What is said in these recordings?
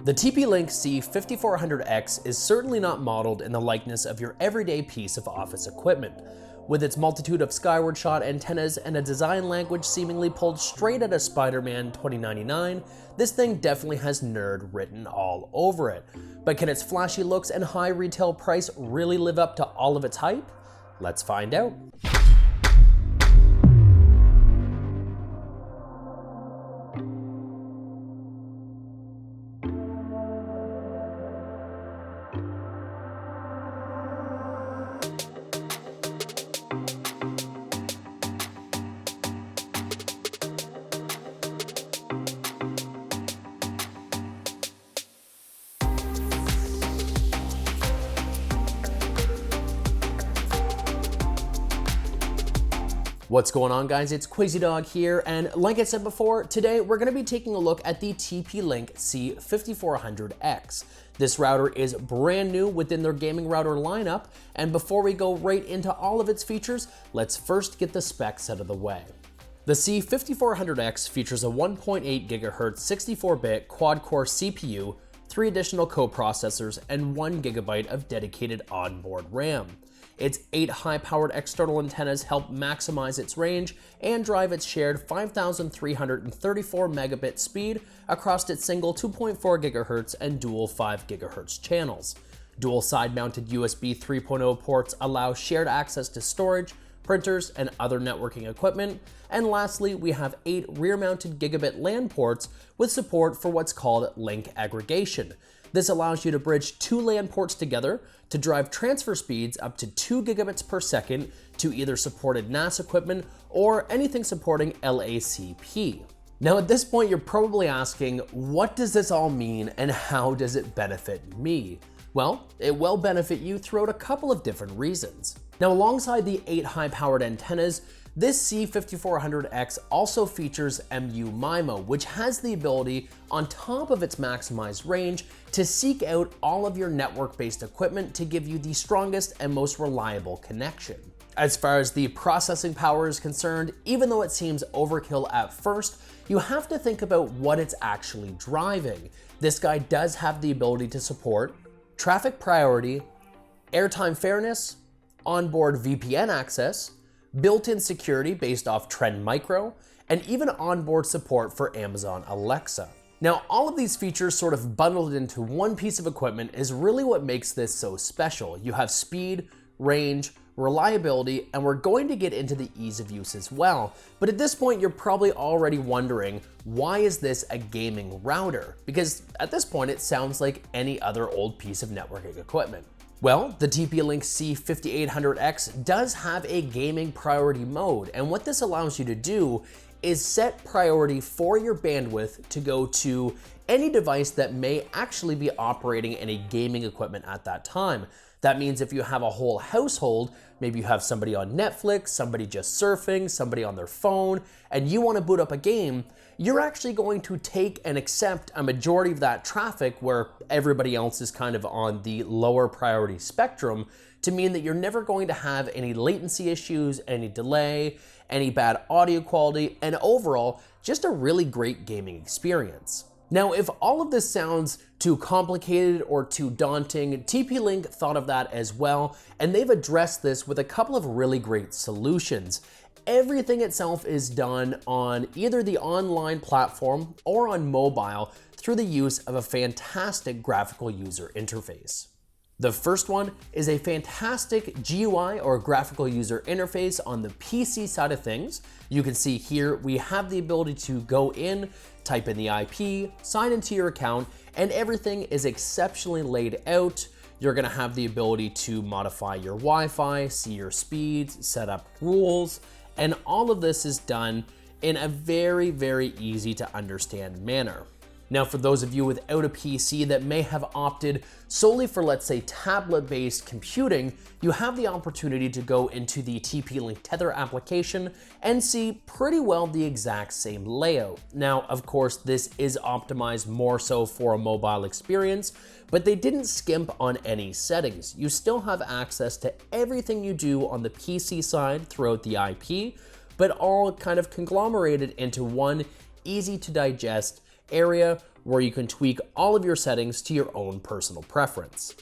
The TP-Link C5400X is certainly not modeled in the likeness of your everyday piece of office equipment. With its multitude of skyward shot antennas and a design language seemingly pulled straight out of Spider-Man 2099, this thing definitely has nerd written all over it. But can its flashy looks and high retail price really live up to all of its hype? Let's find out. What's going on, guys? It's QuazyDog here, and like I said before, today we're going to be taking a look at the TP-Link C5400X. This router is brand new within their gaming router lineup, and before we go right into all of its features, let's first get the specs out of the way. The C5400X features a 1.8 GHz 64-bit quad-core CPU, 3 additional coprocessors, and 1 GB of dedicated onboard RAM. Its 8 high-powered external antennas help maximize its range and drive its shared 5,334 megabit speed across its single 2.4 GHz and dual 5 GHz channels. Dual side-mounted USB 3.0 ports allow shared access to storage, printers, and other networking equipment. And lastly, we have 8 rear-mounted gigabit LAN ports with support for what's called link aggregation. This allows you to bridge 2 LAN ports together to drive transfer speeds up to 2 gigabits per second to either supported NAS equipment or anything supporting LACP. Now at this point, you're probably asking, what does this all mean and how does it benefit me? Well, it will benefit you throughout a couple of different reasons. Now, alongside the 8 high-powered antennas, this C5400X also features MU-MIMO, which has the ability, on top of its maximized range, to seek out all of your network-based equipment to give you the strongest and most reliable connection. As far as the processing power is concerned, even though it seems overkill at first, you have to think about what it's actually driving. This guy does have the ability to support traffic priority, airtime fairness, onboard VPN access, built-in security based off Trend Micro, and even onboard support for Amazon Alexa. Now, all of these features sort of bundled into one piece of equipment is really what makes this so special. You have speed, range, reliability, and we're going to get into the ease of use as well. But at this point, you're probably already wondering, why is this a gaming router? Because at this point, it sounds like any other old piece of networking equipment. Well, the TP-Link C5800X does have a gaming priority mode, and what this allows you to do is set priority for your bandwidth to go to any device that may actually be operating any gaming equipment at that time. That means if you have a whole household, maybe you have somebody on Netflix, somebody just surfing, somebody on their phone, and you want to boot up a game, you're actually going to take and accept a majority of that traffic where everybody else is kind of on the lower priority spectrum, to mean that you're never going to have any latency issues, any delay, any bad audio quality, and overall, just a really great gaming experience. Now, if all of this sounds too complicated or too daunting, TP-Link thought of that as well, and they've addressed this with a couple of really great solutions. Everything itself is done on either the online platform or on mobile through the use of a fantastic graphical user interface. The first one is a fantastic GUI or graphical user interface on the PC side of things. You can see here we have the ability to go in, type in the IP, sign into your account, and everything is exceptionally laid out. You're gonna have the ability to modify your Wi-Fi, see your speeds, set up rules, and all of this is done in a very, very easy to understand manner. Now, for those of you without a PC that may have opted solely for, let's say, tablet-based computing, you have the opportunity to go into the TP-Link Tether application and see pretty well the exact same layout. Now, of course, this is optimized more so for a mobile experience, but they didn't skimp on any settings. You still have access to everything you do on the PC side throughout the IP, but all kind of conglomerated into one easy to digest area where you can tweak all of your settings to your own personal preference.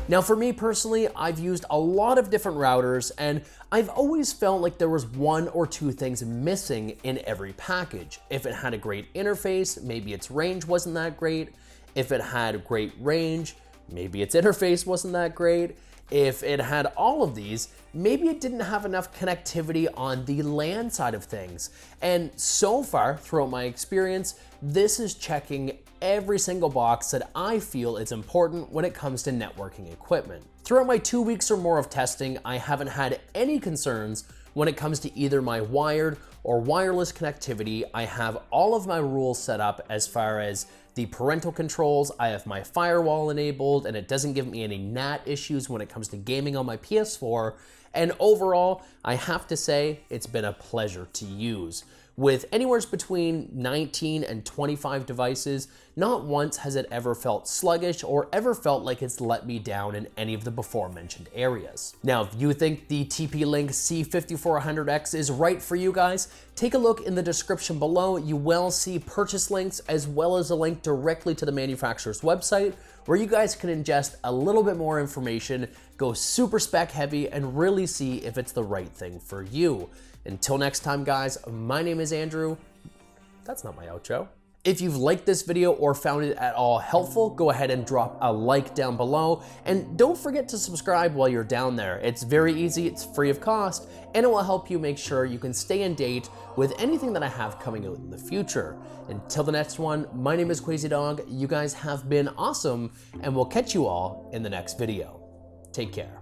Now for me personally, I've used a lot of different routers and I've always felt like there was one or two things missing in every package. If it had a great interface, maybe its range wasn't that great. If it had great range, maybe its interface wasn't that great. If it had all of these, maybe it didn't have enough connectivity on the LAN side of things. And so far, throughout my experience, this is checking every single box that I feel is important when it comes to networking equipment. Throughout my 2 weeks or more of testing, I haven't had any concerns when it comes to either my wired or wireless connectivity. I have all of my rules set up as far as the parental controls. I have my firewall enabled and it doesn't give me any NAT issues when it comes to gaming on my PS4. And overall, I have to say it's been a pleasure to use. With anywhere between 19 and 25 devices, not once has it ever felt sluggish or ever felt like it's let me down in any of the before mentioned areas. Now, if you think the TP-Link C5400X is right for you guys, take a look in the description below. You will see purchase links as well as a link directly to the manufacturer's website where you guys can ingest a little bit more information, go super spec heavy, and really see if it's the right thing for you. Until next time, guys, my name is Andrew. That's not my outro. If you've liked this video or found it at all helpful, go ahead and drop a like down below. And don't forget to subscribe while you're down there. It's very easy, it's free of cost, and it will help you make sure you can stay in date with anything that I have coming out in the future. Until the next one, my name is QuazyDog. You guys have been awesome, and we'll catch you all in the next video. Take care.